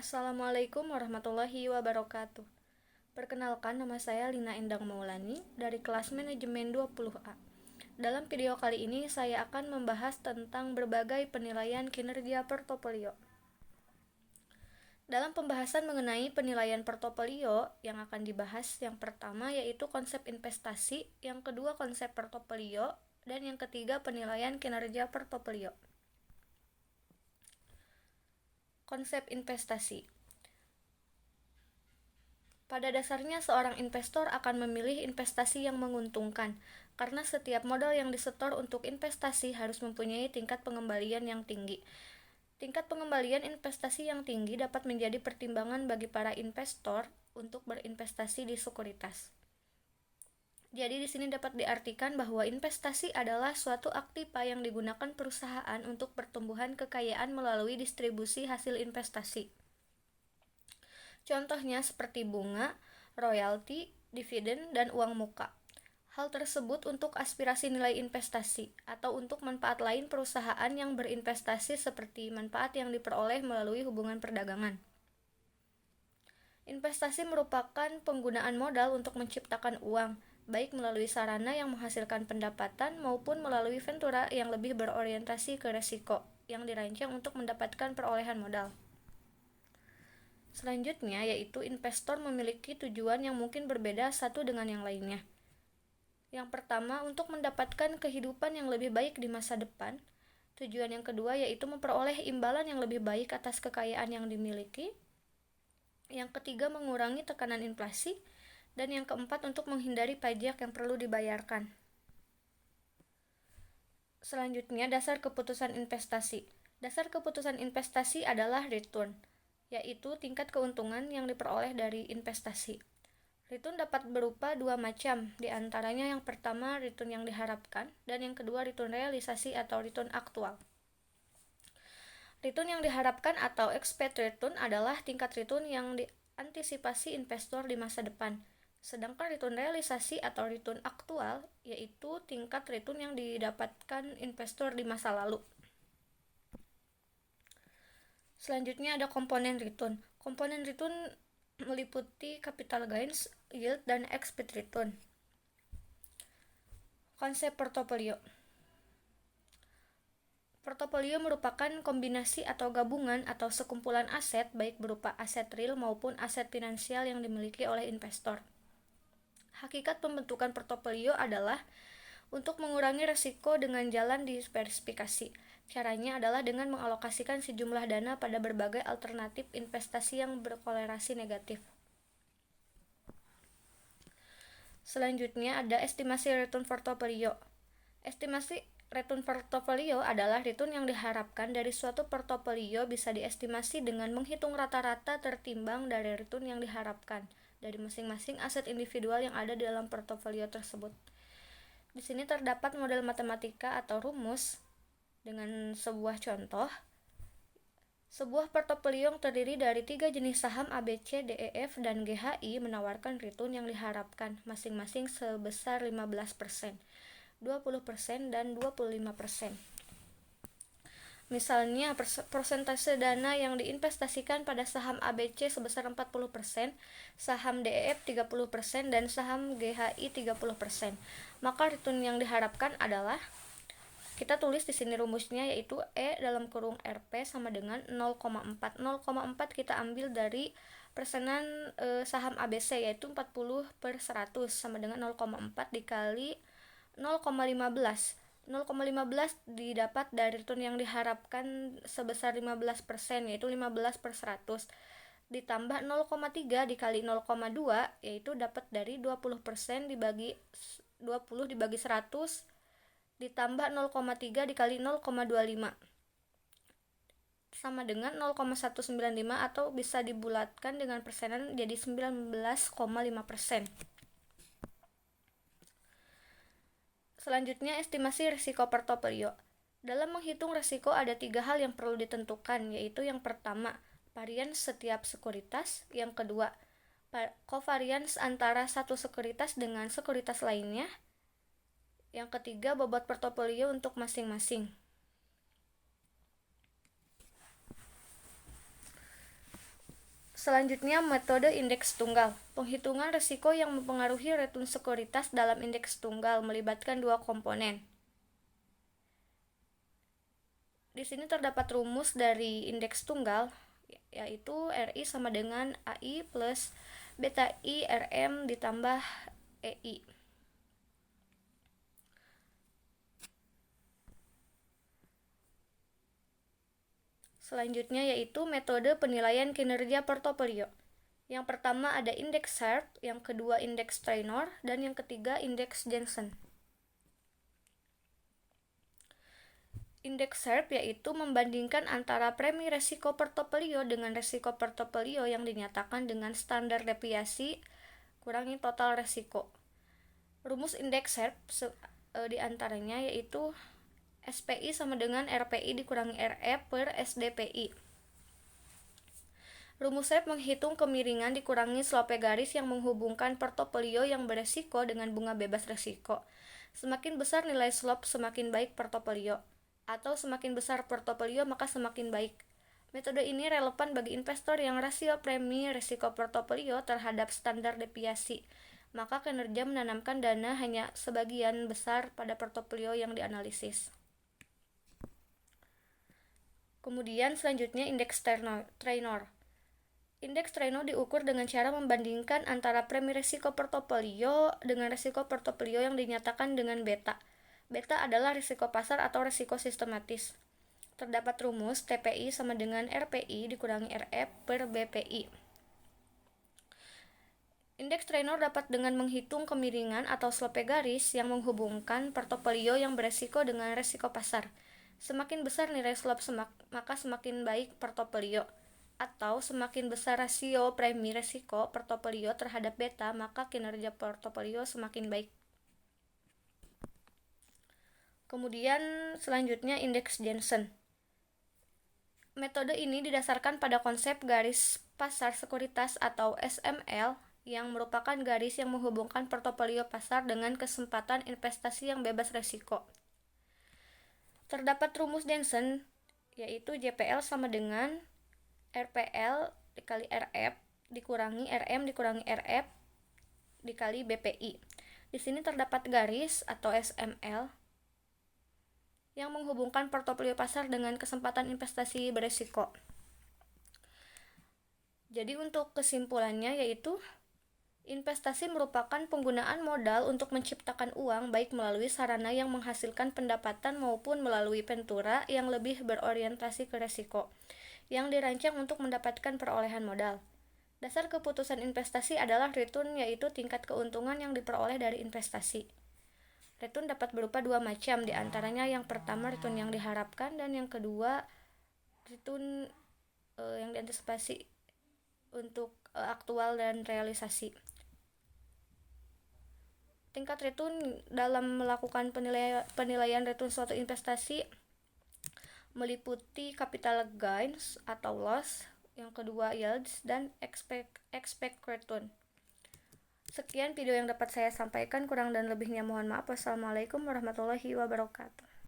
Assalamualaikum warahmatullahi wabarakatuh. Perkenalkan, nama saya Lina Endang Maulani dari kelas manajemen 20A. Dalam video kali ini saya akan membahas tentang berbagai penilaian kinerja portofolio. Dalam pembahasan mengenai penilaian portofolio yang akan dibahas, yang pertama yaitu konsep investasi, yang kedua konsep portofolio, dan yang ketiga penilaian kinerja portofolio. Konsep investasi. Pada dasarnya seorang investor akan memilih investasi yang menguntungkan, karena setiap modal yang disetor untuk investasi harus mempunyai tingkat pengembalian yang tinggi. Tingkat pengembalian investasi yang tinggi dapat menjadi pertimbangan bagi para investor untuk berinvestasi di sekuritas. Jadi di sini dapat diartikan bahwa investasi adalah suatu aktiva yang digunakan perusahaan untuk pertumbuhan kekayaan melalui distribusi hasil investasi. Contohnya seperti bunga, royalti, dividen, dan uang muka. Hal tersebut untuk aspirasi nilai investasi atau untuk manfaat lain perusahaan yang berinvestasi seperti manfaat yang diperoleh melalui hubungan perdagangan. Investasi merupakan penggunaan modal untuk menciptakan uang, baik melalui sarana yang menghasilkan pendapatan maupun melalui ventura yang lebih berorientasi ke resiko, yang dirancang untuk mendapatkan perolehan modal. Selanjutnya yaitu investor memiliki tujuan yang mungkin berbeda satu dengan yang lainnya. Yang pertama, untuk mendapatkan kehidupan yang lebih baik di masa depan. Tujuan yang kedua yaitu memperoleh imbalan yang lebih baik atas kekayaan yang dimiliki. Yang ketiga, mengurangi tekanan inflasi. Dan yang keempat, untuk menghindari pajak yang perlu dibayarkan. Selanjutnya, dasar keputusan investasi. Dasar keputusan investasi adalah return, yaitu tingkat keuntungan yang diperoleh dari investasi. Return dapat berupa dua macam, diantaranya yang pertama return yang diharapkan, dan yang kedua return realisasi atau return aktual. Return yang diharapkan atau expected return adalah tingkat return yang diantisipasi investor di masa depan. Sedangkan return realisasi atau return aktual yaitu tingkat return yang didapatkan investor di masa lalu. Selanjutnya ada komponen return. Komponen return meliputi capital gains, yield, dan expected return. Konsep portofolio. Portofolio merupakan kombinasi atau gabungan atau sekumpulan aset baik berupa aset real maupun aset finansial yang dimiliki oleh investor. Hakikat pembentukan portofolio adalah untuk mengurangi risiko dengan jalan diversifikasi. Caranya adalah dengan mengalokasikan sejumlah dana pada berbagai alternatif investasi yang berkorelasi negatif. Selanjutnya ada estimasi return portofolio. Estimasi return portofolio adalah return yang diharapkan dari suatu portofolio bisa diestimasi dengan menghitung rata-rata tertimbang dari return yang diharapkan dari masing-masing aset individual yang ada di dalam portofolio tersebut. Di sini terdapat model matematika atau rumus dengan sebuah contoh. Sebuah portofolio yang terdiri dari 3 jenis saham A, B, C, D, E, F, dan GHI menawarkan return yang diharapkan masing-masing sebesar 15%, 20%, dan 25%. Misalnya, persentase dana yang diinvestasikan pada saham ABC sebesar 40%, saham DEF 30%, dan saham GHI 30%. Maka return yang diharapkan adalah, kita tulis di sini rumusnya yaitu E dalam kurung RP sama dengan 0,4. 0,4 kita ambil dari persenan saham ABC yaitu 40/100 sama dengan 0,4 dikali 0,15. 0,15 didapat dari return yang diharapkan sebesar 15% yaitu 15/100 ditambah 0,3 dikali 0,2 yaitu dapat dari 20% dibagi 20 dibagi 100 ditambah 0,3 dikali 0,25 sama dengan 0,195 atau bisa dibulatkan dengan persenan jadi 19,5%. Selanjutnya, estimasi risiko portofolio. Dalam menghitung risiko ada 3 hal yang perlu ditentukan, yaitu yang pertama, varians setiap sekuritas, yang kedua, covariance antara satu sekuritas dengan sekuritas lainnya, yang ketiga, bobot portofolio untuk masing-masing. Selanjutnya, metode indeks tunggal. Penghitungan risiko yang mempengaruhi return sekuritas dalam indeks tunggal melibatkan dua komponen. Di sini terdapat rumus dari indeks tunggal, yaitu RI sama dengan AI plus beta I RM ditambah EI. Selanjutnya yaitu metode penilaian kinerja portofolio. Yang pertama ada indeks Sharpe, yang kedua indeks Traynor, dan yang ketiga indeks Jensen. Indeks Sharpe yaitu membandingkan antara premi resiko portofolio dengan resiko portofolio yang dinyatakan dengan standar deviasi kurangi total resiko. Rumus indeks Sharpe diantaranya yaitu SPI sama dengan RPI dikurangi RF per SDPI. Rumus Sharpe menghitung kemiringan dikurangi slope garis yang menghubungkan portofolio yang beresiko dengan bunga bebas resiko. Semakin besar nilai slope semakin baik portofolio, atau semakin besar portofolio maka semakin baik. Metode ini relevan bagi investor yang rasio premi risiko portofolio terhadap standar deviasi, maka kinerja menanamkan dana hanya sebagian besar pada portofolio yang dianalisis. Kemudian selanjutnya indeks Traynor. Indeks Traynor diukur dengan cara membandingkan antara premi risiko portofolio dengan risiko portofolio yang dinyatakan dengan beta. Beta adalah risiko pasar atau risiko sistematis. Terdapat rumus TPI sama dengan RPI dikurangi RF per BPI. Indeks Traynor dapat dengan menghitung kemiringan atau slope garis yang menghubungkan portofolio yang beresiko dengan risiko pasar. Semakin besar nilai slope maka semakin baik portofolio, atau semakin besar rasio premi risiko portofolio terhadap beta maka kinerja portofolio semakin baik. Kemudian selanjutnya indeks Jensen. Metode ini didasarkan pada konsep garis pasar sekuritas atau SML yang merupakan garis yang menghubungkan portofolio pasar dengan kesempatan investasi yang bebas risiko. Terdapat rumus Jensen yaitu JPL sama dengan RPL dikali RF dikurangi RM dikurangi RF dikali BPI. Di sini terdapat garis atau SML yang menghubungkan portofolio pasar dengan kesempatan investasi beresiko. Jadi untuk kesimpulannya yaitu investasi merupakan penggunaan modal untuk menciptakan uang baik melalui sarana yang menghasilkan pendapatan maupun melalui ventura yang lebih berorientasi ke risiko, yang dirancang untuk mendapatkan perolehan modal. Dasar keputusan investasi adalah return, yaitu tingkat keuntungan yang diperoleh dari investasi. Return dapat berupa dua macam, diantaranya yang pertama return yang diharapkan dan yang kedua return yang diantisipasi untuk aktual dan realisasi. Tingkat return dalam melakukan penilaian return suatu investasi meliputi capital gains atau loss, yang kedua yields, dan expect return. Sekian video yang dapat saya sampaikan, kurang dan lebihnya mohon maaf. Wassalamualaikum warahmatullahi wabarakatuh.